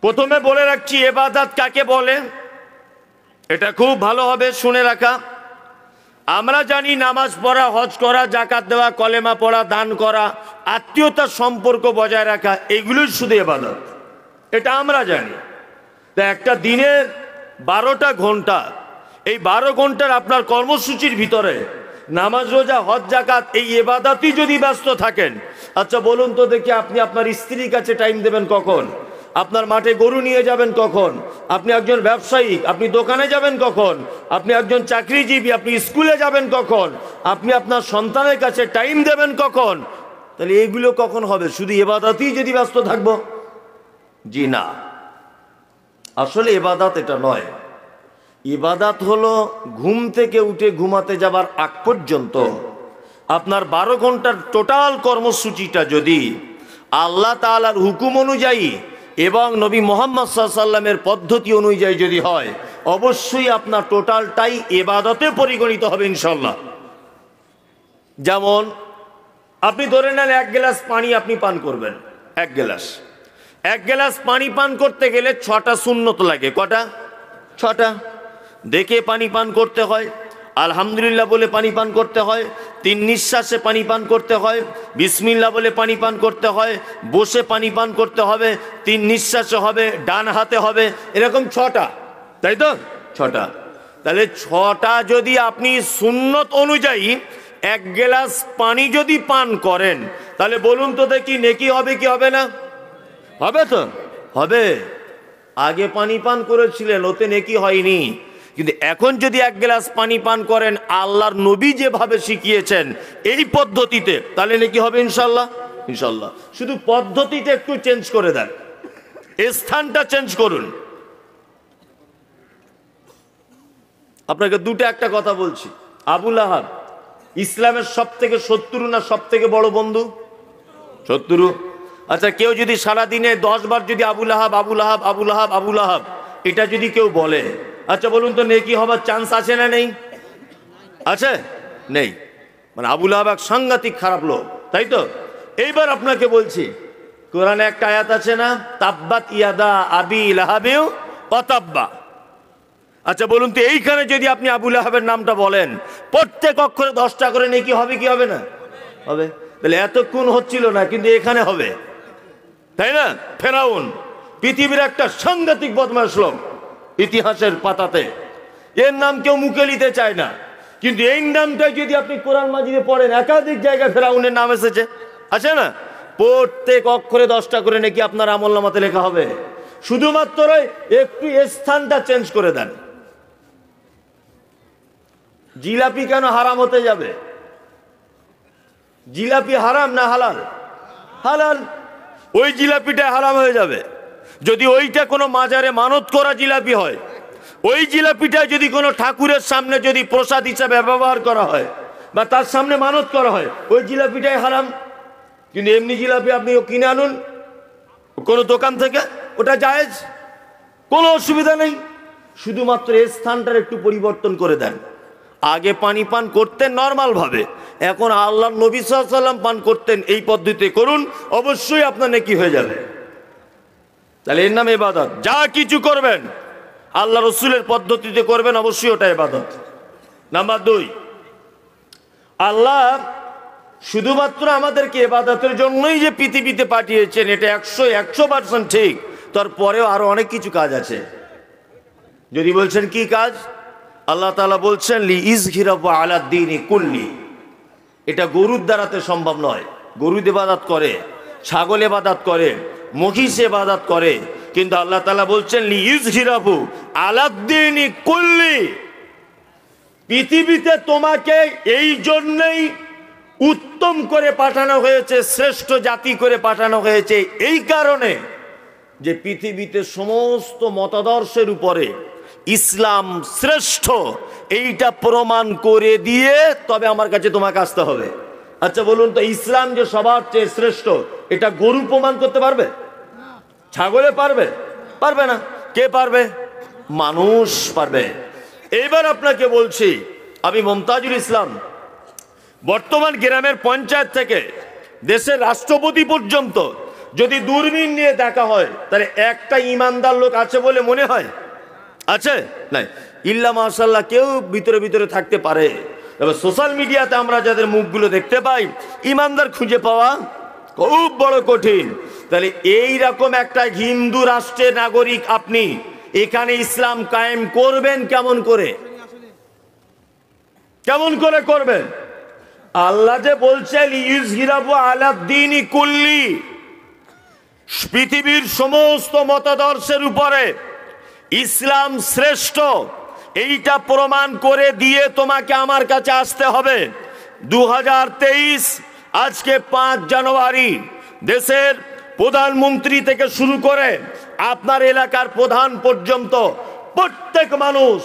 প্রথমে বলে রাখছি ইবাদত কাকে বলে, এটা খুব ভালো হবে শুনে রাখা। আমরা জানি নামাজ পড়া, হজ করা, যাকাত দেওয়া, কলেমা পড়া, দান করা, আত্মীয়তার সম্পর্ক বজায় রাখা, এগুলোই শুধু ইবাদত, এটা আমরা জানি। তা একটা দিনের 12টা ঘন্টা, এই 12 ঘন্টার আপনার কর্মসূচির ভিতরে নামাজ, রোজা, হজ, যাকাত, এই ইবাদতই যদি ব্যস্ত থাকেন, আচ্ছা বলুন তো দেখি, আপনি আপনার স্ত্রীর কাছে টাইম দেবেন কখন? আপনার মাঠে গরু নিয়ে যাবেন কখন? আপনি একজন ব্যবসায়ী, আপনি দোকানে যাবেন কখন? আপনি একজন চাকরিজীবী, আপনি স্কুলে যাবেন কখন? আপনি আপনার সন্তানের কাছে টাইম দেবেন কখন? তাহলে এগুলো কখন হবে? শুধু ইবাদতই যদি ব্যস্ত থাকবো? জি না, আসলে ইবাদত এটা নয়। ইবাদত হলো ঘুম থেকে উঠে ঘুমাতে যাবার আগ পর্যন্ত আপনার 12 ঘন্টার টোটাল কর্মসূচিটা যদি আল্লাহ তাআলার হুকুম অনুযায়ী এবং নবী মুহাম্মদ সাল্লাল্লাহু আলাইহি ওয়াসাল্লামের পদ্ধতি অনুযায়ী যদি হয়, অবশ্যই আপনার টোটালটাই ইবাদতে পরিগণিত হবে ইনশাআল্লাহ। যেমন আপনি ধরে নেন 1 গ্লাস পানি আপনি পান করবেন, 1 গ্লাস পানি পান করতে গেলে 6টা সুন্নত লাগে। কটা? 6টা। দেখে পানি পান করতে হয়, আলহামদুলিল্লাহ বলে পানি পান করতে হয়, 3 নিঃশ্বাসে পানি পান করতে হয়, বিসমিল্লাহ বলে পানি পান করতে হয়, বসে পানি পান করতে হবে, 3 নিঃশ্বাসে হবে, ডান হাতে হবে, এরকম 6টা, তাই তো? 6টা। তাহলে 6টা যদি আপনি সুন্নত অনুযায়ী 1 গ্লাস পানি যদি পান করেন, তাহলে বলুন তো দেখি নেকি হবে কি হবে না? হবে তো? হবে। আগে পানি পান করেছিলেন, ওতে নেকি হয়নি, কিন্তু এখন যদি 1 গ্লাস পানি পান করেন আল্লাহর নবী যেভাবে শিখিয়েছেন এই পদ্ধতিতে, তাহলে নাকি হবে ইনশাল্লাহ। ইনশাল্লাহ। শুধু পদ্ধতিতে একটু চেঞ্জ করে দেন, স্থানটা চেঞ্জ করুন। আপনাকে একটা কথা বলছি, আবু লাহাব ইসলামের সবথেকে শত্রু না সবথেকে বড় বন্ধু? শত্রু। আচ্ছা, কেউ যদি সারাদিনে 10 বার যদি আবু লাহাব আবু লাহাব আবু লাহাব আবু লাহাব এটা যদি কেউ বলে, আচ্ছা বলুন তো নেকি হবার চান্স আছে না নেই? আছে? নেই। মানে আবু লাহাব এক সাংঘাতিক খারাপ লোক, তাই তো? এইবার আপনাকে বলছি, কোরআনে একটা আয়াত আছে না, তাব্বাত ইয়াদা আবি লাহাবিউ ওয়া তাব্বা। আচ্ছা বলুন তো এইখানে যদি আপনি আবু লাহাবের নামটা বলেন, প্রত্যেক অক্ষরে 10টা করে নেকি হবে কি হবে না? হবে। তাহলে এতক্ষণ হচ্ছিল না, কিন্তু এখানে হবে, তাই না? ফেরাউন পৃথিবীর একটা সাংঘাতিক বদমাশ লোক, ইতিহাসের পাতাতে এর নাম কেউ মুখে নিতে চায় না, কিন্তু এই নামটাই যদি আপনি কোরআন মাজিদে পড়েন, একাধিক জায়গায় ফেরাউনের নাম এসেছে, আছে না? প্রত্যেক অক্ষরে 10টা করে নাকি আপনার আমলনামাতে লেখা হবে। শুধুমাত্র একটু স্থানটা চেঞ্জ করে দেন। জিলাপি কেন হারাম হতে যাবে? জিলাপি হারাম না হালাল? হালাল। ওই জিলাপিটা হারাম হয়ে যাবে যদি ওইটা কোনো মাজারে মানত করা জিলাপি হয়। ওই জিলাপিটা যদি কোনো ঠাকুরের সামনে যদি প্রসাদ হিসাবে ব্যবহার করা হয় বা তার সামনে মানত করা হয়, ওই জিলাপিটাই হারাম। কিন্তু এমনি জিলাপি আপনি কিনে আনুন কোনো দোকান থেকে, ওটা জায়েজ, কোনো অসুবিধা নেই। শুধুমাত্র এই স্থানটার একটু পরিবর্তন করে দেন। আগে পানি পান করতেন নর্মাল ভাবে, এখন আল্লাহর নবী সাল্লাল্লাহু আলাইহি ওয়াসাল্লাম পান করতেন, এই পদ্ধতিতে করুন, অবশ্যই আপনার নেকি হয়ে যাবে। তাহলে এর নাম ইবাদত। যা কিছু করবেন আল্লাহ রসুলের পদ্ধতিতে করবেন, অবশ্যই ওটা ইবাদত। নাম্বার 2, আল্লাহ শুধুমাত্র আমাদেরকে ইবাদতের জন্যই যে পৃথিবীতে পাঠিয়েছেন, এটা 100% ঠিক। তারপরেও আরো অনেক কিছু কাজ আছে। যদি বলছেন কি কাজ, আল্লাহ তাআলা বলছেন লিইযহিরাহু আলা দ্বীনি কুল্লি। এটা গরুর দ্বারাতে সম্ভব নয়। গরু ইবাদত করে, ছাগল ইবাদত করে, মহিষ ইবাদত করে, কিন্তু আল্লাহ তাআলা বলছেন লিইযহিরাহু আলা দ্বীনি কুল্লি। পৃথিবীতে তোমাকে এই জন্যই উত্তম করে পাঠানো হয়েছে, শ্রেষ্ঠ জাতি করে পাঠানো হয়েছে, এই কারণে যে পৃথিবীতে সমস্ত মতাদর্শের উপরে ইসলাম শ্রেষ্ঠ, এইটা প্রমাণ করে দিয়ে তবে আমার কাছে তোমাকে আসতে হবে। আচ্ছা বলুন তো, ইসলাম যে সবার চেয়ে শ্রেষ্ঠ, এটা গরু প্রমাণ করতে পারবে? ছাগলে পারবে? পারবে না। কে পারবে? মানুষ পারবে। এবার আপনাকে বলছি, আমি মমতাজুল ইসলাম, বর্তমান গ্রামের পঞ্চায়েত থেকে দেশের রাষ্ট্রপতি পর্যন্ত যদি দূরবীন নিয়ে দেখা হয় তাহলে একটা ইমানদার লোক আছে বলে মনে হয়? আছে? নাই। ইল্লা মাশাআল্লাহ কেউ ভিতরে ভিতরে থাকতে পারে। তবে সোশ্যাল মিডিয়াতে আমরা যাদের মুখগুলো দেখতে পাই, ইমানদার খুঁজে পাওয়া খুব বড় কঠিন। তাহলে এই রকম একটা হিন্দু রাষ্ট্রের নাগরিক আপনি, এখানে ইসলাম কায়েম করবেন কেমন করে? কেমন করে করবেন? আল্লাহ যে বলছেন ইউজহিরাবু আলাদ্দীনি কুল্লি, পৃথিবীর সমস্ত মতাদর্শের উপরে ইসলাম শ্রেষ্ঠ, এইটা প্রমাণ করে দিয়ে তোমাকে আমার কাছে আসতে হবে। 2023 আজকে 5 জানুয়ারি দেশের প্রধানমন্ত্রী থেকে শুরু করে আপনার এলাকার প্রধান পর্যন্ত প্রত্যেক মানুষ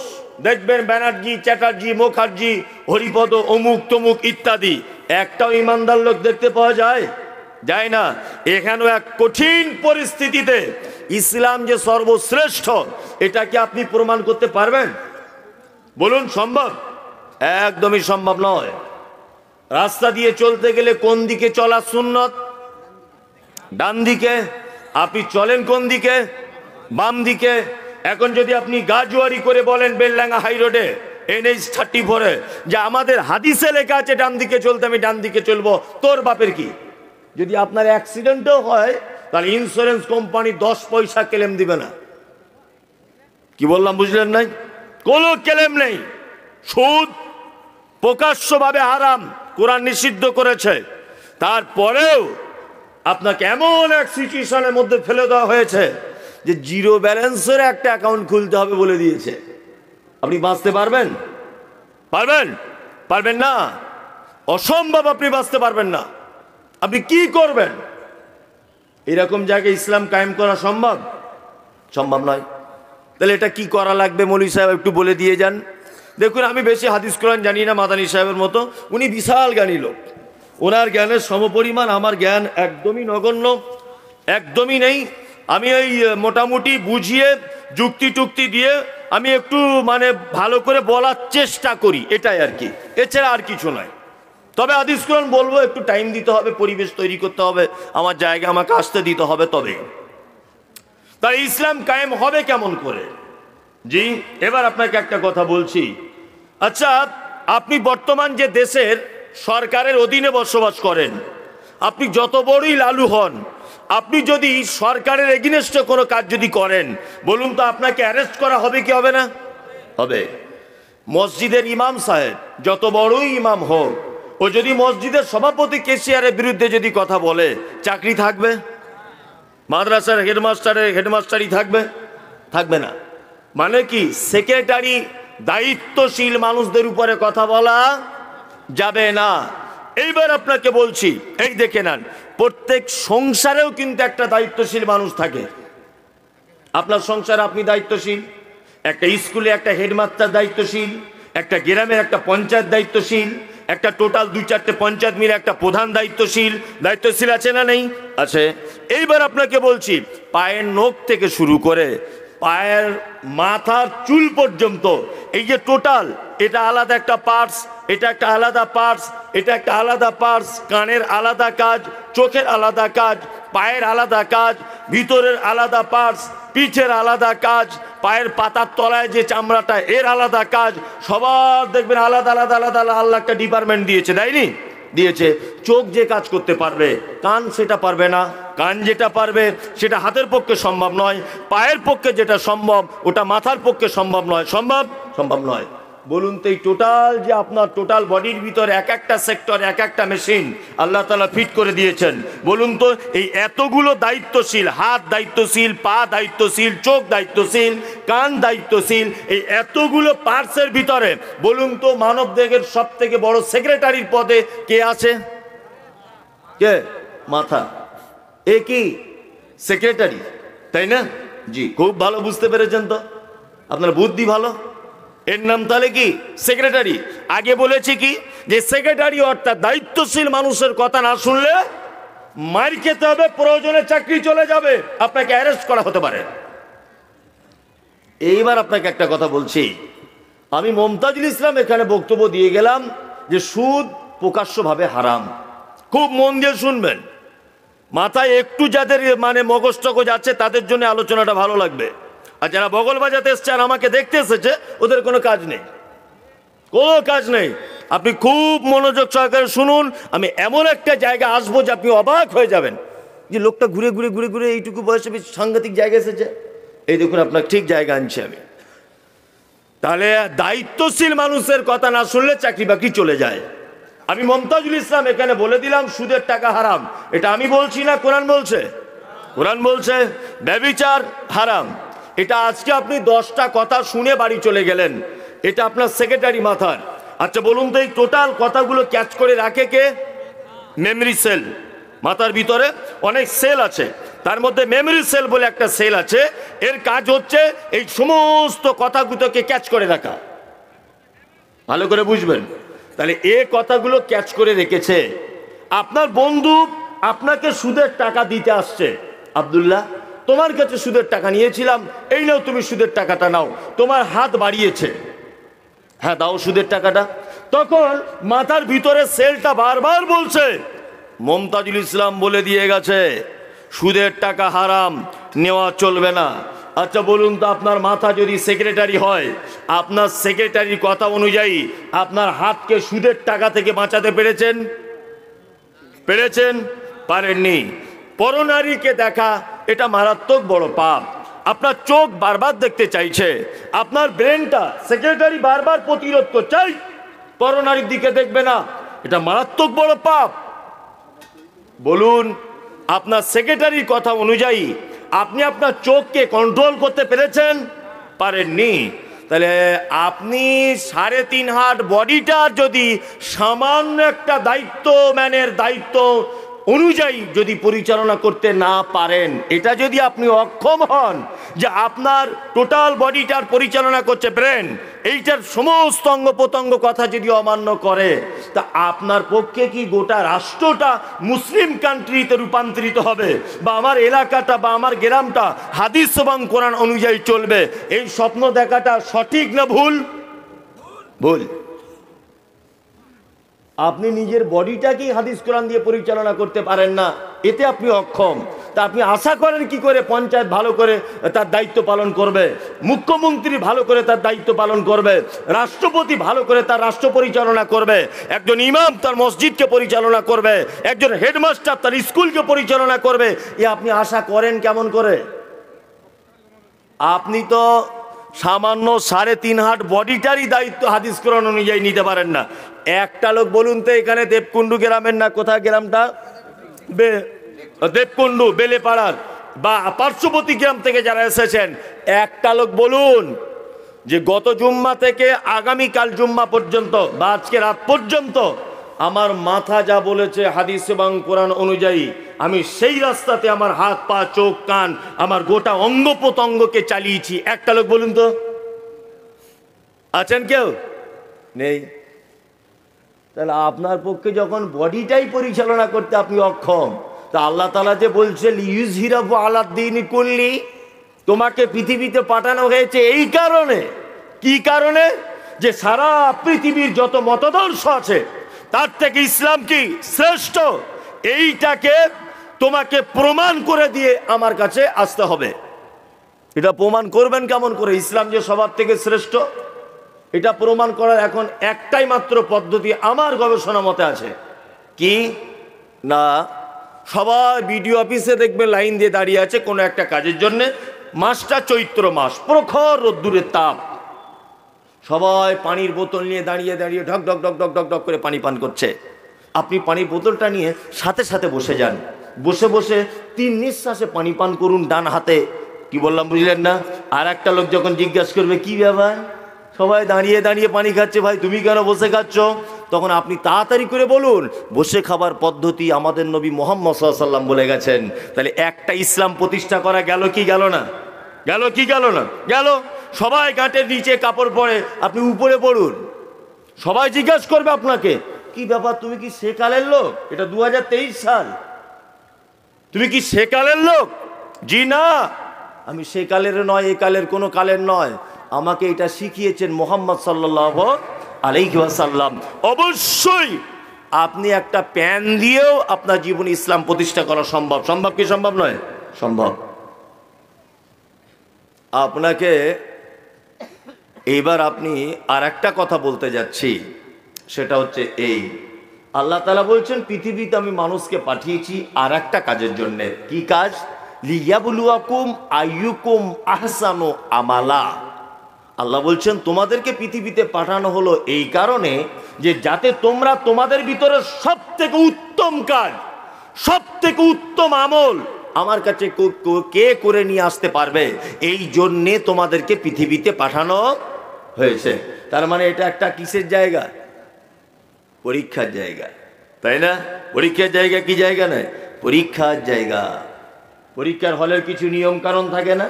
দেখবেন ব্যানার্জি, চ্যাটার্জি, মুখার্জি, হরিপদ, অমুক তমুক ইত্যাদি, একটাও ইমানদার লোক দেখতে পাওয়া যায়? যায় না। এখানেও এক কঠিন পরিস্থিতিতে ইসলাম যে সর্বশ্রেষ্ঠ, এটা কি আপনি প্রমাণ করতে পারবেন? বলুন, সম্ভব? একদমই সম্ভব নয়। রাস্তা দিয়ে চলতে গেলে কোন দিকে চলা সুন্নত? ডান দিকে। আপনি চলেন কোন দিকে? বাম দিকে। এখন যদি আপনি গাজুয়ারি করে বলেন বেলডাঙ্গা হাই রোডে NH 34 যে আমাদের হাদিসে লেখা আছে ডান দিকে চলতে, আমি ডান দিকে চলবো, তোর বাপের কি? যদি আপনার অ্যাক্সিডেন্টও হয় তাহলে ইন্স্যুরেন্স কোম্পানি 10 পয়সা ক্লেম দিবে না। কি বললাম বুঝলেন? নাই, কোনো ক্লেম নেই। সুদ প্রকাশ্যভাবে হারাম, কোরআন নিষিদ্ধ করেছে। তারপরেও আপনাকে এমন এক সিচুয়েশনের মধ্যে ফেলে দেওয়া হয়েছে যে জিরো ব্যালেন্সের একটা অ্যাকাউন্ট খুলতে হবে বলে দিয়েছে। আপনি বাঁচতে পারবেন? পারবেন? পারবেন না। অসম্ভব, আপনি বাঁচতে পারবেন না। আপনি কি করবেন? এরকম জায়গায় ইসলাম কায়েম করা সম্ভব? সম্ভব নয়। তাহলে এটা কি করা লাগবে মৌলভী সাহেব একটু বলে দিয়ে যান। দেখুন, আমি বেশি হাদিস কোরআন জানি না মাদানী সাহেবের মতো, উনি বিশাল জ্ঞানী লোক, ওনার জ্ঞানের সমপরিমাণ আমার জ্ঞান একদমই নগণ্য, একদমই নেই। আমি ওই মোটামুটি বুঝিয়ে যুক্তি টুক্তি দিয়ে আমি একটু মানে ভালো করে বলার চেষ্টা করি, এটাই আর কি, এছাড়া আর কিছু নয়। তবে হাদিস কোরআন বলবো, একটু টাইম দিতে হবে, পরিবেশ তৈরি করতে হবে, আমার জায়গা আমাকে আসতে দিতে হবে, তবে তাই ইসলাম কায়েম হবে কেমন করে? জি, এবার আপনাকে একটা কথা বলছি। আচ্ছা, আপনি বর্তমান যে দেশের সরকারের অধীনে বসবাস করেন, আপনি যত বড়ই লালু হন, আপনি যদি সরকারের এগেইনস্টে কোনো কাজ যদি করেন, বলুন তো আপনাকে অ্যারেস্ট করা হবে কি হবে না? হবে। মসজিদের ইমাম সাহেব যত বড়ই ইমাম হোক, ও যদি মসজিদের সভাপতি কেশিয়ারের বিরুদ্ধে যদি কথা বলে, চাকরি থাকবে? মাদ্রাসার হেডমাস্টারই থাকবে? থাকবে না। মানে কি, সেক্রেটারি দায়িত্বশীল মানুষদের উপরে কথা বলা যাবে না। এইবার আপনাকে বলছি, এই দেখে নেন, প্রত্যেক সংসারেও কিন্তু একটা দায়িত্বশীল মানুষ থাকে। আপনার সংসারে আপনি দায়িত্বশীল, একটা স্কুলে একটা হেডমাস্টার দায়িত্বশীল, একটা গ্রামের একটা পঞ্চায়েত দায়িত্বশীল, একটা টোটাল 2-4টে পঞ্চায়েত মিলে একটা প্রধান দায়িত্বশীল আছে না নেই? আছে। এইবার আপনাকে বলছি, পায়ের নখ থেকে শুরু করে পায়ের মাথার চুল পর্যন্ত, এই যে টোটাল, এটা আলাদা একটা পার্টস, এটা একটা আলাদা পার্টস, এটা একটা আলাদা পার্টস, কানের আলাদা কাজ, চোখের আলাদা কাজ, পায়ের আলাদা কাজ, ভিতরের আলাদা পার্টস, পিঠের আলাদা কাজ, পায়ের পাতার তলায় যে চামড়াটা, এর আলাদা কাজ, সবার দেখবেন আলাদা আলাদা আলাদা আল্লাহ একটা ডিপার্টমেন্ট দিয়েছে, দেয়নি? দিয়েছে। চোখ যে কাজ করতে পারবে, কান সেটা পারবে না। কান যেটা পারবে সেটা হাতের পক্ষে সম্ভব নয়, পায়ের পক্ষে যেটা সম্ভব ওটা মাথার পক্ষে সম্ভব নয়। সম্ভব নয়। বলুন তো, এই টোটাল যে আপনার টোটাল বডির ভিতরে এক একটা সেক্টর, এক একটা মেশিন আল্লাহ তাআলা ফিট করে দিয়েছেন, বলুন তো এই এতগুলো দায়িত্বশীল, হাত দায়িত্বশীল, পা দায়িত্বশীল, চোখ দায়িত্বশীল, কান দায়িত্বশীল, এই এতগুলো পার্টসের ভিতরে বলুন তো মানব দেহের সব থেকে বড় সেক্রেটারির পদে কে আছে? কে? মাথা। এ কি সেক্রেটারি, তাই না? জি, খুব ভালো বুঝতে পেরেছেন তো, আপনার বুদ্ধি ভালো। এর নাম তাহলে কি? সেক্রেটারি। আগে বলেছি কি, যে সেক্রেটারি অর্থাৎ দায়িত্বশীল মানুষের কথা না শুনলে মার খেতে হবে, প্রয়োজনে চাকরি চলে যাবে, আপনাকে অ্যারেস্ট করা হতে পারে। এইবার আপনাকে একটা কথা বলছি, আমি মমতাজুল ইসলাম এখানে বক্তব্য দিয়ে গেলাম যে সুদ প্রকাশ্যভাবে হারাম। খুব মন দিয়ে শুনবেন, মাথায় একটু যাদের মানে মগজ টগজ আছে তাদের জন্য আলোচনাটা ভালো লাগবে। আর যারা বগল বাজাতে এসছে আর আমাকে দেখতে এসেছে ওদের কোনো কাজ নেই, কোনো কাজ নেই। আপনি খুব মনোযোগ সহকারে শুনুন, আমি এমন একটা জায়গা আসবো যে আপনি অবাক হয়ে যাবেন যে লোকটা ঘুরে ঘুরে ঘুরে ঘুরে এইটুকু বয়সে বেশ সাংঘাতিক জায়গা এসেছে। এই দেখুন আপনার ঠিক জায়গা আনছি আমি। তাহলে দায়িত্বশীল মানুষের কথা না শুনলে চাকরি বাকরি চলে যায়। আমি মমতাজুল ইসলাম এখানে বলে দিলাম সুদের টাকা হারাম, এটা আমি বলছি না, কোরআন বলছে। কোরআন বলছে ব্যভিচার হারাম। এটা আজকে আপনি 10টা কথা শুনে বাড়ি চলে গেলেন, এটা আপনার সেক্রেটারি মাথার। আচ্ছা বলুন তো এই টোটাল কথাগুলো ক্যাচ করে রাখে কে? Memory sell. মাথার ভিতরে অনেক সেল আছে, তার মধ্যে মেমরি সেল বলে একটা সেল আছে, এর কাজ হচ্ছে এই সমস্ত কথাগুলোকে ক্যাচ করে রাখা। ভালো করে বুঝবেন। তাহলে এই কথাগুলো ক্যাচ করে রেখেছে। আপনার বন্ধু আপনাকে সুদের টাকা দিতে আসছে, আব্দুল্লাহ তোমার কাছে সুদের টাকা নিয়েছিলাম, এই নাও তুমি সুদের টাকাটা নাও। তোমার হাত বাড়িয়েছে, হ্যাঁ দাও সুদের টাকাটা। তখন মাথার ভিতরে সেলটা বারবার বলছে মমতাজুল ইসলাম বলে দিয়ে গেছে সুদের টাকা হারাম, নেওয়া চলবে না। আচ্ছা বলুন তো আপনার মাথা যদি সেক্রেটারি হয়, আপনার সেক্রেটারির কথা অনুযায়ী আপনার হাতকে সুদের টাকা থেকে বাঁচাতে পেরেছেন? পেরেছেন? পারেননি। পরনারীকে দেখা এটা মারাত্মক বড় পাপ। আপনার চোখ বারবার দেখতে চাইছে, আপনার ব্রেনটা সেক্রেটারি বারবার প্রতিরোধ করছে পরনারীর দিকে দেখবে না, এটা মারাত্মক বড় পাপ। বলুন আপনার সেক্রেটারির কথা অনুযায়ী আপনি আপনার চোখকে কন্ট্রোল করতে পেরেছেন? পারেননি। তাহলে আপনি 3.5 হাত বডিটার যদি সামান্য একটা দায়িত্বম্যানের দায়িত্ব অনুযায়ী যদি পরিচালনা করতে না পারেন, এটা যদি আপনি অক্ষম হন যে আপনার টোটাল বডিটার পরিচালনা করছে ব্রেন, এইটার সমস্ত অঙ্গ প্রত্যঙ্গ কথা যদি অমান্য করে, তা আপনার পক্ষে কি গোটা রাষ্ট্রটা মুসলিম কান্ট্রিতে রূপান্তরিত হবে, বা আমার এলাকাটা বা আমার গ্রামটা হাদিস এবং কোরআন অনুযায়ী চলবে? এই স্বপ্ন দেখাটা সঠিক না ভুল? ভুল। আপনি নিজের বডিটাকেই হাদিস কোরআন দিয়ে পরিচালনা করতে পারেন না, এতে আপনি অক্ষম। তা আপনি আশা করেন কি করে পঞ্চায়েত ভালো করে তার দায়িত্ব পালন করবে, মুখ্যমন্ত্রী ভালো করে তার দায়িত্ব পালন করবে, রাষ্ট্রপতি ভালো করে তার রাষ্ট্র পরিচালনা করবে, একজন ইমাম তার মসজিদকে পরিচালনা করবে, একজন হেডমাস্টার তার স্কুলকে পরিচালনা করবে? এ আপনি আশা করেন কেমন করে? আপনি তো সামান্য 3.5 হাত বডিটারই দায়িত্ব হাদিস কোরআন অনুযায়ী নিতে পারেন না। একটা লোক বলুন তো এখানে দেবকুণ্ডু গ্রামের, না কোথায় গ্রামটা, দেবকুণ্ডু বেলেপাড়ার বা পার্শ্ববর্তী গ্রাম থেকে যারা এসেছেন, একটা লোক বলুন যে গত জুম্মা থেকে আগামীকাল জুম্মা পর্যন্ত বা আজকে রাত পর্যন্ত আমার মাথা যা বলেছে হাদিস এবং কোরআন অনুযায়ী আমি সেই রাস্তাতে আমার হাত পা চোখ কান আমার গোটা অঙ্গ প্রত্যঙ্গকে চালিয়েছি। একটা লোক বলুন তো, আছেন কেউ? নেই। তাহলে আপনার পক্ষে যখন বডিটাই পরিচালনা করতে আপনি অক্ষম, তা আল্লাহ তাআলা যে বলছে লিইয়ুযহিরাহু আলাদ-দীনি কুল্লি, তোমাকে পৃথিবীতে পাঠানো হয়েছে এই কারণে। কি কারণে? যে সারা পৃথিবীর যত মতাদর্শ আছে তার থেকে ইসলাম কি শ্রেষ্ঠ, এইটাকে তোমাকে প্রমাণ করে দিয়ে আমার কাছে আসতে হবে। এটা প্রমাণ করবেন কেমন করে ইসলাম যে সবার থেকে শ্রেষ্ঠ? এটা প্রমাণ করার এখন একটাই মাত্র পদ্ধতি আমার গবেষণা মতে আছে। কি না, সবাই বিডিও অফিসে দেখবে লাইন দিয়ে দাঁড়িয়ে আছে কোনো একটা কাজের জন্য। মাসটা চৈত্র মাস, প্রখর রোদ্দুরের তাপ, সবাই পানির বোতল নিয়ে দাঁড়িয়ে দাঁড়িয়ে ঢক ঢক ঢক ঢক ঢক ঢক করে পানি পান করছে। আপনি পানির বোতলটা নিয়ে সাথে সাথে বসে যান, বসে বসে 3 নিঃশ্বাসে পানি পান করুন ডান হাতে। কি বললাম বুঝলেন না? আর একটা লোক যখন জিজ্ঞাসা করবে কি ব্যাপার, সবাই দাঁড়িয়ে দাঁড়িয়ে পানি খাচ্ছে, ভাই তুমি কেন বসে খাচ্ছ? তখন আপনি তাড়াতাড়ি করে বলুন বসে খাবার পদ্ধতি আমাদের নবী মুহাম্মদ সাল্লাল্লাহু আলাইহি ওয়াসাল্লাম বলে গেছেন। তাহলে একটা ইসলাম প্রতিষ্ঠা করা গেল কি গেল না? গেল কি গেল না? গেল। সবাই গাঁটের নিচে কাপড় পরে আপনি উপরে পড়ুন, সবাই জিজ্ঞাসা করবে আপনাকে কি ব্যাপার, তুমি কি সেকালের লোক? এটা 2023 সাল, তুমি কি সেকালের লোক? জি না, আমি সেকালের নয়, এ কালের কোনো কালের নয়, আমাকে এটা শিখিয়েছেন মুহাম্মদ সাল্লাল্লাহু আলাইহি ওয়াসাল্লাম। অবশ্যই আপনি একটা প্যান দিয়েও আপনার জীবনে ইসলাম প্রতিষ্ঠা করা সম্ভব। সম্ভব কি সম্ভব নয়? সম্ভব। আপনাকে এইবার আপনি আর একটা কথা বলতে যাচ্ছি, সেটা হচ্ছে এই, আল্লাহ তাআলা বলছেন পৃথিবীতে আমি মানুষকে পাঠিয়েছি আর একটা কাজের জন্যে। কি কাজ? লিয়াবলুয়াকুম আইয়ুকুম আহসানু আমালা। আল্লাহ বলছেন তোমাদেরকে পৃথিবীতে পাঠানো হলো এই কারণে যে যাতে তোমরা তোমাদের ভিতরে সব থেকে উত্তম কাজ, সব থেকে উত্তম আমল আমার কাছে কে করে নিয়ে আসতে পারবে, এই জন্যে তোমাদেরকে পৃথিবীতে পাঠানো হয়েছে। তার মানে এটা একটা কিসের জায়গা? পরীক্ষার জায়গা, তাই না? পরীক্ষার জায়গা কি জায়গা নয়? পরীক্ষার জায়গা। পরীক্ষার হলের কিছু নিয়ম কানুন থাকে না?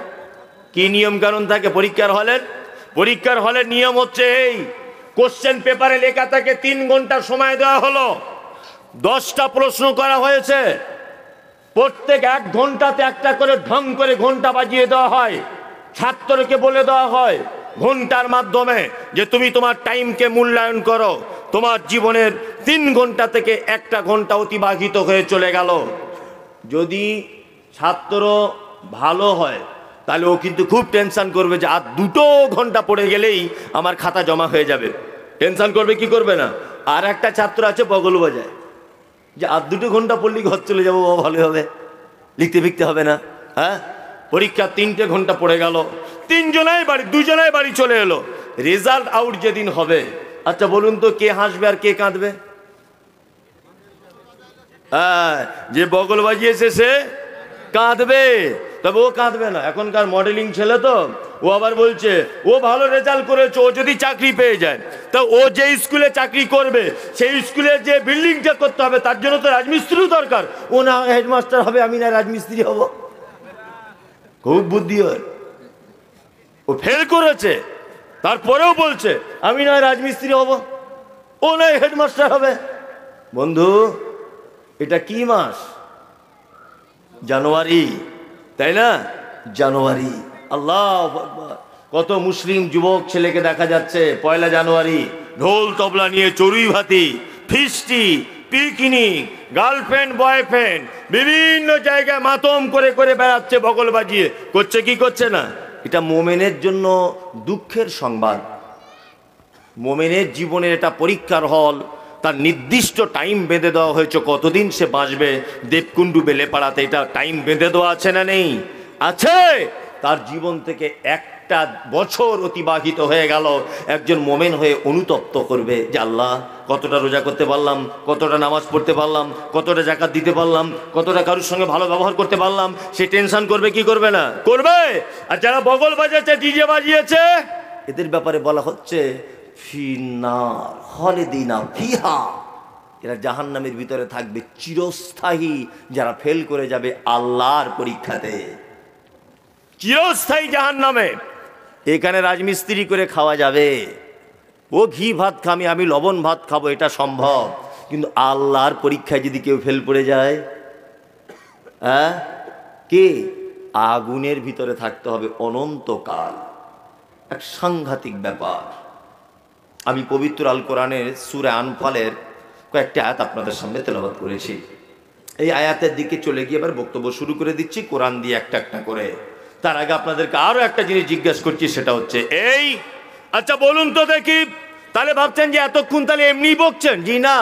কি নিয়ম কানুন থাকে পরীক্ষার হলের? পরীক্ষার হলের নিয়ম হচ্ছে এই, কোশ্চেন পেপারে লেখা থাকে 3 ঘন্টা সময় দেওয়া হলো, 10টা প্রশ্ন করা হয়েছে, প্রত্যেক 1 ঘন্টাতে একটা করে ঢং করে ঘন্টা বাজিয়ে দেওয়া হয়, ছাত্রকে বলে দেওয়া হয় ঘন্টার মাধ্যমে যে তুমি তোমার টাইমকে মূল্যায়ন করো। তোমার জীবনের 3 ঘন্টা থেকে 1টা ঘন্টা অতিবাহিত হয়ে চলে গেল। যদি ছাত্র ভালো হয় তাহলে ও কিন্তু খুব টেনশন করবে যে আর 2 ঘন্টা পড়ে গেলেই আমার খাতা জমা হয়ে যাবে। টেনশন করবে কি করবে না? আর একটা ছাত্র আছে বগল বাজায় যে আর 2 ঘন্টা পড়লেই ঘর চলে যাবো, ভালো হবে, লিখতে ফিখতে হবে না। হ্যাঁ, পরীক্ষা 3টে ঘন্টা পড়ে গেল, 2জনাই বাড়ি চলে এলো। রেজাল্ট আউট যেদিন হবে, আচ্ছা বলুন তো কে হাসবে আর কে কাঁদবে? হ্যাঁ, যে বগল বাজিয়েছে সে কাঁদবে, তবে ও কাঁদবে না। এখনকার মডেলিং ছেলে তো, ও আবার বলছে ও ভালো রেজাল্ট করেছে, ও যদি চাকরি পেয়ে যায় তা ও যে স্কুলে চাকরি করবে সেই স্কুলে যে বিল্ডিংটা করতে হবে তার জন্য তো রাজমিস্ত্রিও দরকার। ও না হেডমাস্টার হবে, আমি না রাজমিস্ত্রি হব। খুব বুদ্ধি হয়। ও ফেল করেছে তারপরেও বলছে আমি নয় রাজমিস্ত্রি হব, ও নয় হেডমাস্টার হবে। বন্ধু, এটা কি মাস? জানুয়ারি, তাই না? জানুয়ারি। আল্লাহু আকবার। কত মুসলিম যুবক ছেলেকে দেখা যাচ্ছে 1 জানুয়ারি ঢোল তবলা নিয়ে চড়ুই ভাতি, ফিস্টি, পিকনিক, গার্লফ্রেন্ড বয়ফ্রেন্ড বিভিন্ন জায়গায় মাতম করে করে বেড়াচ্ছে বগল বাজিয়ে। করছে কি করছে না? এটা মোমেনের জন্য দুঃখের সংবাদ। মোমেনের জীবনের এটা পরীক্ষার হল, তার নির্দিষ্ট টাইম বেঁধে দেওয়া হয়েছে কতদিন সে বাঁচবে। দেবকুণ্ডু বেলেপাড়াতে এটা টাইম বেঁধে দেওয়া আছে না নেই? আছে। তার জীবন থেকে 1টা বছর অতিবাহিত হয়ে গেল, একজন মোমেন হয়ে অনুতপ্ত করবে যে আল্লাহ কতটা রোজা করতে পারলাম, কতটা নামাজ পড়তে পারলাম, কতটা জাকাত দিতে পারলাম, কতটা কারোর সঙ্গে ভালো ব্যবহার করতে পারলাম। সে টেনশন করবে কি করবে না? করবে। আর যারা বগল বাজাচ্ছে, ডিজে বাজিয়েছে, এদের ব্যাপারে বলা হচ্ছে ফিন্নার খালিদিনা ফিহা, এরা জাহান্নামের ভিতরে থাকবে চিরস্থায়ী। যারা ফেল করে যাবে আল্লাহর পরীক্ষাতে, চিরস্থায়ী জাহান্নামে। এখানে রাজমিস্ত্রি করে খাওয়া যাবে, ও ঘি ভাত খামি, আমি লবণ ভাত খাবো, এটা সম্ভব। কিন্তু আল্লাহর পরীক্ষায় যদি কেউ ফেল পড়ে যায়, হ্যাঁ, কে? আগুনের ভিতরে থাকতে হবে অনন্তকাল। এক সাংঘাতিক ব্যাপার। আমি পবিত্র আল কোরআনের সূরা আনফালের কয়েকটি আয়াত আপনাদের সামনে তেলাওয়াত করেছি। এই আয়াতের দিকে চলে গিয়ে এবার বক্তব্য শুরু করে দিচ্ছি কোরআন দিয়ে একটা একটা করে। তার আগে আপনাদেরকে আরো একটা জিনিস জিজ্ঞাসা করছি, সেটা হচ্ছে এই, আচ্ছা বলুন তো দেখি, তাহলে ভাবছেন যে এতক্ষণ তাহলে এমনি বকছেন? জি না,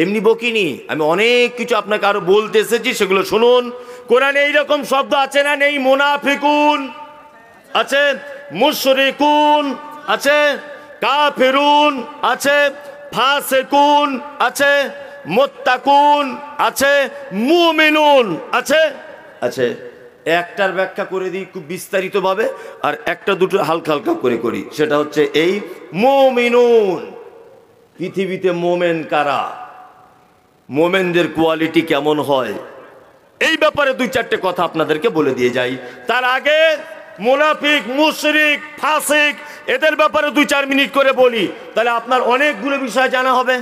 এমনি বকিনি। আমি অনেক কিছু আপনাকে আরো বলতে এসেছি, সেগুলো শুনুন। কোরআনে এইরকম শব্দ আছে না নেই? মুনাফিকুন আছে, মুশরিকুন আছে, কাফিরুন আছে, ফাসিকুন আছে, মুত্তাকুন আছে, মুমিনুন আছে। আছে। একটার ব্যাখ্যা করে দিই খুব বিস্তারিতভাবে, আর একটা দুটো হালকা হালকা করে করি। সেটা হচ্ছে এই মুমিনুন। পৃথিবীতে মোমেন কারা, মোমেনদের কোয়ালিটি কেমন হয়, এই ব্যাপারে 2-4টে কথা আপনাদেরকে বলে দিয়ে যাই। তার আগে মুনাফিক, মুশরিক, ফাসিক এদের ব্যাপারে 2-4 মিনিট করে বলি, তাহলে আপনার অনেকগুলো বিষয় জানা হবে।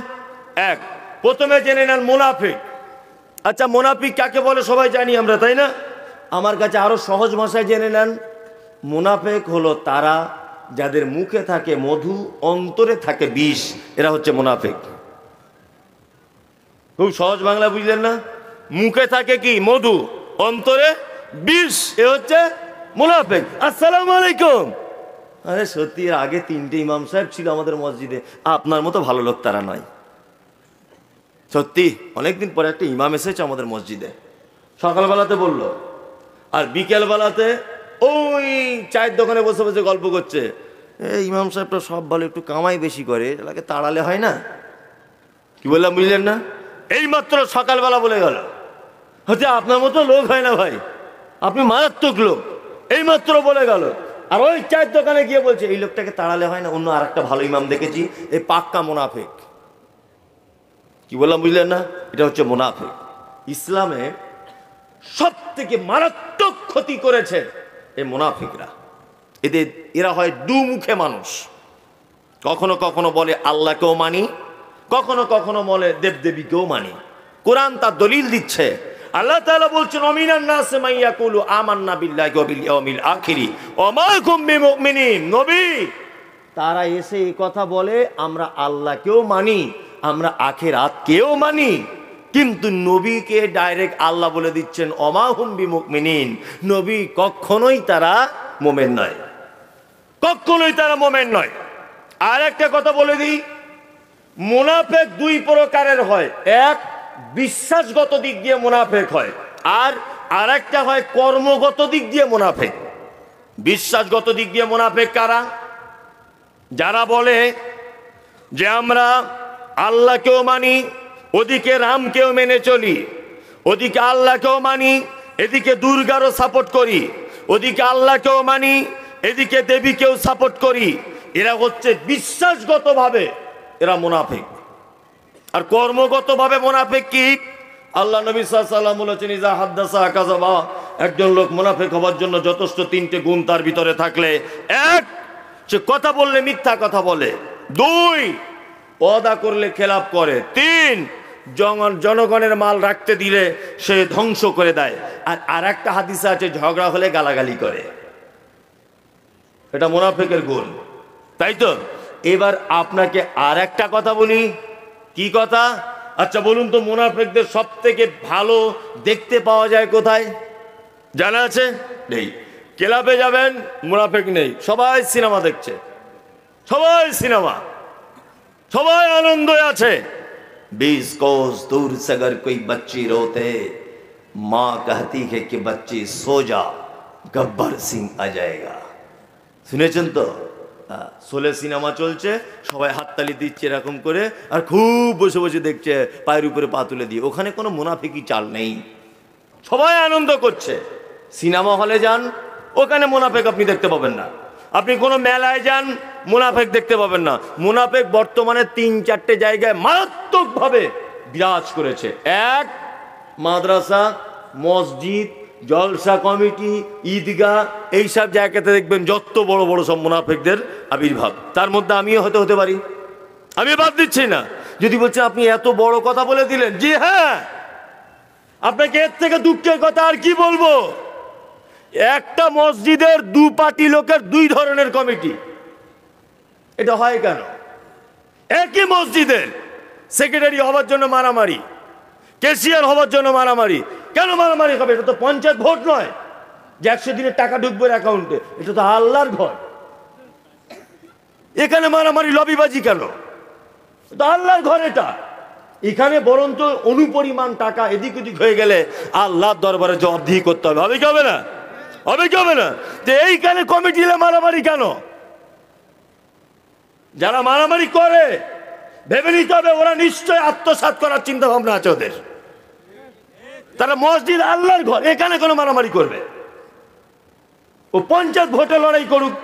এক, প্রথমে জেনে নেন মুনাফিক। আচ্ছা, মুনাফিক কাকে বলে সবাই জানি আমরা, তাই না? আমার কাছে আরো সহজ ভাষায় জেনে নেন। মুনাফিক হলো তারা যাদের মুখে থাকে মধু, অন্তরে থাকে বিষ, এরা হচ্ছে মুনাফিক। খুব সহজ বাংলা বুঝলেন না? মুখে থাকে কি মধু, অন্তরে বিষ, এ হচ্ছে মুনাফিক। আসসালামু আলাইকুম। আরে সত্যি, আগে 3টে ইমাম সাহেব ছিল আমাদের মসজিদে, আপনার মতো ভালো লোক তারা নয়। সত্যি অনেকদিন পরে একটা ইমাম এসেছে আমাদের মসজিদে, সকালবেলাতে বলল, আর বিকেলবেলাতে ওই চায়ের দোকানে বসে বসে গল্প করছে, এই ইমাম সাহেবটা সব ভালো, একটু কামাই বেশি করে, এটাকে তাড়ালে হয় না। কি বললাম বুঝলেন না? এইমাত্র সকালবেলা বলে গেল, হচ্ছে আপনার মতো লোক হয় না ভাই, আপনি মারাত্মক লোক, এইমাত্র বলে গেল। আর ওই চায়ের দোকানে গিয়ে বলছে এই লোকটাকে তাড়ালে হয় না, অন্য আর একটা ভালো ইমাম দেখেছি, এই পাক্কা মুনাফিক। কি বললাম বুঝলেন না? এটা হচ্ছে মুনাফিক। ইসলামে সব থেকে মারাত্মক ক্ষতি করেছে এই মুনাফিকরা। এরা হয় দুমুখে মানুষ, কখনো কখনো বলে আল্লাহকেও মানি, কখনো কখনো বলে দেবদেবীকেও মানি। কোরআন তার দলিল দিচ্ছে। আল্লাহ তাআলা বলছেন, অমিনান নাসি মান ইয়াকুলু আমান্না বিল্লাহি ওয়া বিল ইয়াউমিল আখির ওয়া মা হুম বিমুমিনিন। নবী, তারা এসে এই কথা বলে আমরা আল্লাহকেও মানি, আমরা আখিরাতকেও মানি, কিন্তু নবীকে ডাইরেক্ট আল্লাহ বলে দিচ্ছেন ওয়া মা হুম বিমুমিনিন। নবী কখনোই তারা মুমিন নয়, কখনোই তারা মুমিন নয়। আর একটা কথা বলে দিই, মুনাফিক দুই প্রকারের হয়। এক, বিশ্বাসগত দিক দিয়ে মুনাফিক হয়, আর আরেকটা হয় কর্মগত দিক দিয়ে মুনাফিক। বিশ্বাসগত দিক দিয়ে মুনাফিক কারা? যারা বলে যে আমরা আল্লাহকেও মানি, ওদিকে রামকেও মেনে চলি, ওদিকে আল্লাহকেও মানি, এদিকে দুর্গারও সাপোর্ট করি, ওদিকে আল্লাহকেও মানি, এদিকে দেবীকেও সাপোর্ট করি। এরা হচ্ছে বিশ্বাসগতভাবে এরা মুনাফিক। আর কর্মগতভাবে মুনাফিক কি? আল্লাহ নবী সাল্লাল্লাহু আলাইহি ওয়াসাল্লাম বলেছেন, ইজা হাদ্দাসা কাযাবা। একজন লোক মুনাফিক হওয়ার জন্য যথেষ্ট 3টে গুণ তার ভিতরে থাকলে, এক, সে কথা বললে মিথ্যা কথা বলে, 2, ওয়াদা করলে খেলাপ করে, 3, জনগণের মাল রাখতে দিলে সে ধ্বংস করে দেয়, আর আরেকটা হাদিসে আছে ঝগড়া হলে গালাগালি করে। এটা মুনাফিকের গুণ, তাই তো? এবার আপনাকে আর একটা কথা বলি। কি কথা? আচ্ছা বলুন তো, মুনাফিকদের সব থেকে ভালো দেখতে পাওয়া যায় কোথায়? জানা আছে? নেই। ক্লাবে যাবেন, মুনাফিক নেই, সবাই সিনেমা দেখছে, সবাই সিনেমা, সবাই আনন্দে আছে। 20 कोस दूर से अगर कोई बच्ची रोते, माँ कहती है कि बच्ची सो जा, गब्बर सिंह आ जाएगा। শুনেছেন তো? সোলে সিনেমা চলছে, সবাই হাততালি দিচ্ছে এরকম করে, আর খুব বসে বসে দেখছে পায়ের উপরে পা তুলে দিয়ে। ওখানে কোনো মুনাফিকি চাল নেই, সবাই আনন্দ করছে। সিনেমা হলে যান, ওখানে মুনাফিক আপনি দেখতে পাবেন না। আপনি কোনো মেলায় যান, মুনাফিক দেখতে পাবেন না। মুনাফিক বর্তমানে 3-4টে জায়গায় মারাত্মকভাবে বিরাজ করেছে। এক, মাদ্রাসা, মসজিদ, জলসা কমিটি, ঈদগাহ, এইসব জায়গাতে দেখবেন যত বড় বড় সব মুনাফিকদের আবির্ভাব। তার মধ্যে আমিও হতে পারি, আমি বাদ দিচ্ছি না। যদি বলছেন আপনি এত বড় কথা বলে দিলেন, জি হ্যাঁ, আপনাকে এর থেকে দুঃখের কথা আর কি বলবো। একটা মসজিদের 2 পার্টি লোকের 2 ধরনের কমিটি। এটা হয় কেন? একই মসজিদের সেক্রেটারি হওয়ার জন্য মারামারি, ক্যাশিয়ার হওয়ার জন্য মারামারি। কেন মারামারি হবে? এটা তো পঞ্চায়েত ভোট নয় যে 100 দিনের টাকা ঢুকবে অ্যাকাউন্টে, এটা তো আল্লাহর ঘর। এখানে মারামারি লবিবাজি কেন? এটা আল্লাহর ঘর। এটা এখানে বরঞ্চ অনুপরিমাণ টাকা এদিক ওদিক হয়ে গেলে আল্লাহর দরবারে জবাবদিহি করতে হবে। হবে কি হবে না? হবে কি হবে না? যে এইখানে কমিটি মারামারি কেন? যারা মারামারি করে ভেবে নিতে হবে ওরা নিশ্চয় আত্মসাৎ করার চিন্তা ভাবনা আছে ওদের। তারা মসজিদ আল্লাহর ঘর, এখানে কোনো মারামারি করবে? ও পঞ্চায়েত ভোটে লড়াই করুক,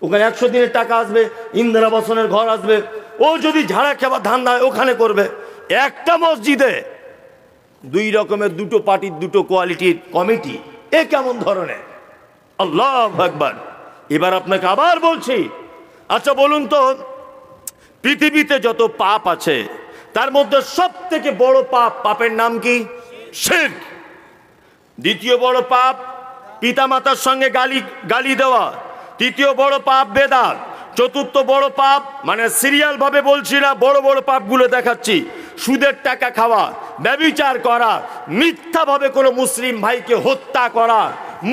ওখানে 100 দিনের টাকা আসবে, ইন্দিরা আবাসনের ঘর আসবে, ও যদি ঝাড়া খাবার ধান্দা ওখানে করবে। একটা মসজিদে 2 রকমের 2টো পার্টির 2টো কোয়ালিটির কমিটি, এ কেমন ধরনের? আল্লাহু আকবার। এবার আপনাকে আবার বলছি, আচ্ছা বলুন তো, পৃথিবীতে যত পাপ আছে তার মধ্যে সব থেকে বড় পাপের নাম কি? শিরক। দ্বিতীয় বড় পাপ পিতামাতার সঙ্গে গালি দেওয়া। তৃতীয় বড় পাপ বেদাত। চতুর্থ বড় পাপ, মানে সিরিয়াল ভাবে বলছি না, বড় বড় পাপগুলো দেখাচ্ছি। সুদের টাকা খাওয়া, ব্যভিচার করা, মিথ্যাভাবে কোনো মুসলিম ভাইকে হত্যা করা,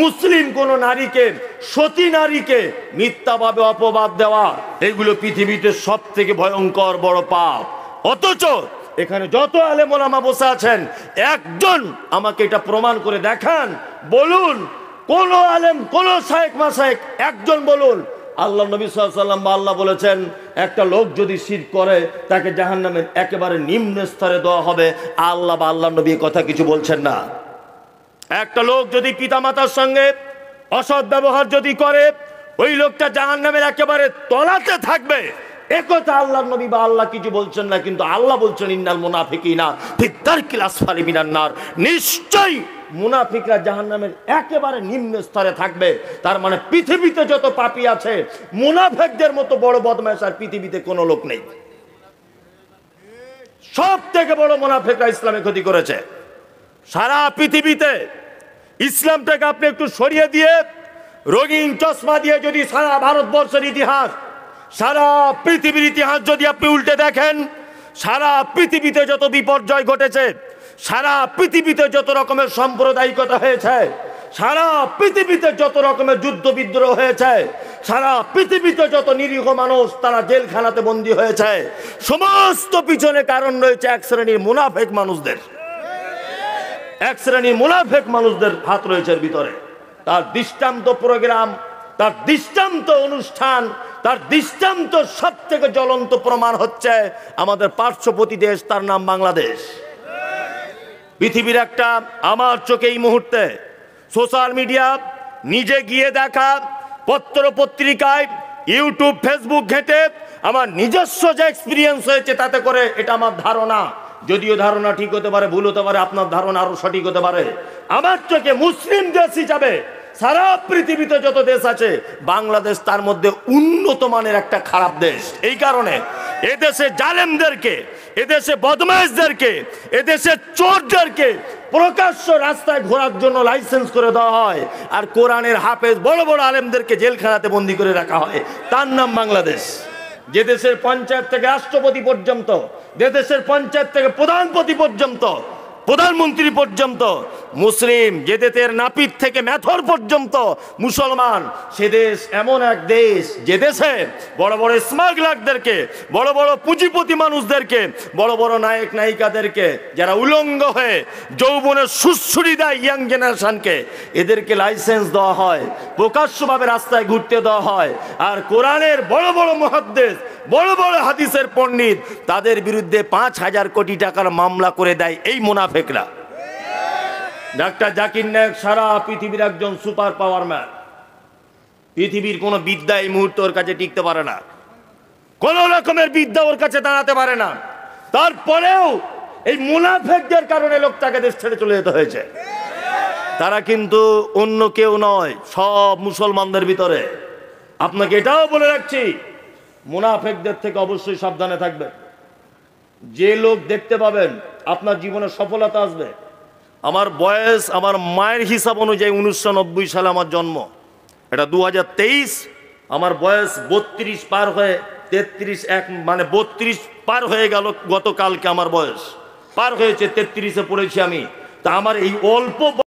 মুসলিম কোনো নারীকে, সতী নারীকে মিথ্যাভাবে অপবাদ দেওয়া, এগুলো পৃথিবীতে সব থেকে ভয়ঙ্কর বড় পাপ। অথচ এখানে যত আলেম ওলামা বসে আছেন, একজন আমাকে এটা প্রমাণ করে দেখান, বলুন কোন আলেম, কোন শায়েখ মাশায়েখ, একজন বলুন আল্লাহ নবী সাল্লাল্লাহু আলাইহি ওয়াসাল্লাম বা আল্লাহ বলেছেন একটা লোক যদি শিরক করে তাকে জাহান্নামের একেবারে নিম্ন স্তরে দেওয়া হবে, আল্লাহ বা আল্লাহ নবী কথা কিছু বলছেন না। একটা লোক যদি পিতামাতার সঙ্গে অসৎ ব্যবহার যদি করে, ওই লোকটা জাহান্নামের একেবারে তলাতে থাকবে, একথা আল্লাহ নবী বা আল্লাহ কিছু বলছেন না, কিন্তু আল্লাহ বলছেন ইন্নাল মুনাফিকিনা ফি দারকিল আসফালি মিনান নার, নিশ্চয়ই মুনাফিকরা জাহান্নামের একেবারে নিম্ন স্তরে থাকবে। তার মানে পৃথিবীতে যত পাপী আছে, মুনাফিকদের মতো বড় বদমাশ আর পৃথিবীতে কোনো লোক নেই। সব থেকে বড় মুনাফিকরা ইসলামে ক্ষতি করেছে। সারা পৃথিবীতে ইসলামটাকে আপনি একটু সরিয়ে দিয়ে রঙিন চশমা দিয়ে যদি সারা ভারতবর্ষের ইতিহাস, সারা পৃথিবীর ইতিহাস যদি আপনি উল্টে দেখেন, সারা পৃথিবীতে যত বিপর্যয় ঘটেছে, সারা পৃথিবীতে যত রকমের সাম্প্রদায়িকতা হয়েছে, সারা পৃথিবীতে যত রকমের যুদ্ধ বিদ্রোহ হয়েছে, সারা পৃথিবীতে যত নিরীহ মানুষ তারা জেলখানাতে বন্দী হয়েছে, সমস্ত পিছনে কারণ রয়েছে এক শ্রেণীর মুনাফিক মানুষদের। এক শ্রেণীর মুনাফিক মানুষদের হাত রয়েছে এর ভিতরে। তার দৃষ্টান্ত প্রোগ্রাম, তার দৃষ্টান্ত অনুষ্ঠান, তার দৃষ্টান্ত সব থেকে জ্বলন্ত প্রমাণ হচ্ছে আমাদের পার্শ্ববর্তী দেশ, তার নাম বাংলাদেশ। পৃথিবীর একটা, আমার চোখে এই মুহূর্তে সোশ্যাল মিডিয়া, নিজে গিয়ে দেখা, পত্র পত্রিকায়, ইউটিউব ফেসবুক ঘেঁটে আমার নিজস্ব যে এক্সপিরিয়েন্স হয়েছে তাতে করে এটা আমার ধারণা, যদিও ধারণা ঠিক হতে পারে, ভুল হতে পারে, আপনার ধারণা আরো সঠিক হতে পারে, আমার চোখে মুসলিম দেশ হিসাবে সারা পৃথিবীতে যত দেশ আছে বাংলাদেশ তার মধ্যে উন্নত মানের একটা খারাপ দেশ। এই কারণে এদেশে জালেমদেরকে, এদেশে বদমাইশদেরকে, এদেশে চোরদেরকে প্রকাশ্য রাস্তায় ঘোরার জন্য লাইসেন্স করে দেওয়া হয়, আর কোরআনের হাফেজ বড় বড় আলেমদেরকে জেলখানাতে বন্দী করে রাখা হয়। তার নাম বাংলাদেশ। যে দেশের পঞ্চায়েত থেকে রাষ্ট্রপতি পর্যন্ত, যে দেশের পঞ্চায়েত থেকে প্রধানপতি পর্যন্ত, প্রধানমন্ত্রী পর্যন্ত মুসলিম, যে দেশের নাপিত থেকে মেথর পর্যন্ত মুসলমান, সে দেশ এমন এক দেশ যে দেশে বড় বড় স্মাগলারদেরকে, বড় বড় পুঁজিপতি মানুষদেরকে, বড় বড় নায়ক নায়িকাদেরকে যারা উলঙ্গ হয়ে যৌবনের সুশ্রুরি দেয় ইয়াং জেনারেশনকে, এদেরকে লাইসেন্স দেওয়া হয়, প্রকাশ্যভাবে রাস্তায় ঘুরতে দেওয়া হয়। আর কোরআনের বড় বড় মুহাদ্দিস, বড় বড় হাদিসের পণ্ডিত, তাদের বিরুদ্ধে 5,000 কোটি টাকার মামলা করে দেয় এই মুনাফিকরা। ডাক্তার জাকির নায়েক সারা পৃথিবীর একজন সুপার পাওয়ার ম্যান। পৃথিবীর কোনো বিদ্যা এই মুহূর্তে ওর কাছে টিকতে পারে না, কোন রকমের বিদ্যা ওর কাছে দাঁড়াতে পারে না। তারপরেও এই মুনাফিকদের কারণে লোকটাকে দেশ ছেড়ে চলে যেতে হয়েছে। তারা কিন্তু অন্য কেউ নয়, সব মুসলমানদের ভিতরে। আপনাকে এটাও বলে রাখছি, মুনাফিকদের থেকে অবশ্যই সাবধানে থাকবেন। যে লোক দেখতে পাবেন আপনার জীবনে সফলতা আসবে। আমার বয়স, আমার মায়ের হিসাব অনুযায়ী 1990 সালে আমার জন্ম, এটা 2023, আমার বয়স 32 পার হয়ে 33, মানে 32 পার হয়ে গেল। গতকালকে আমার বয়স পার হয়েছে 33-এ পড়েছি আমি। তা আমার এই অল্প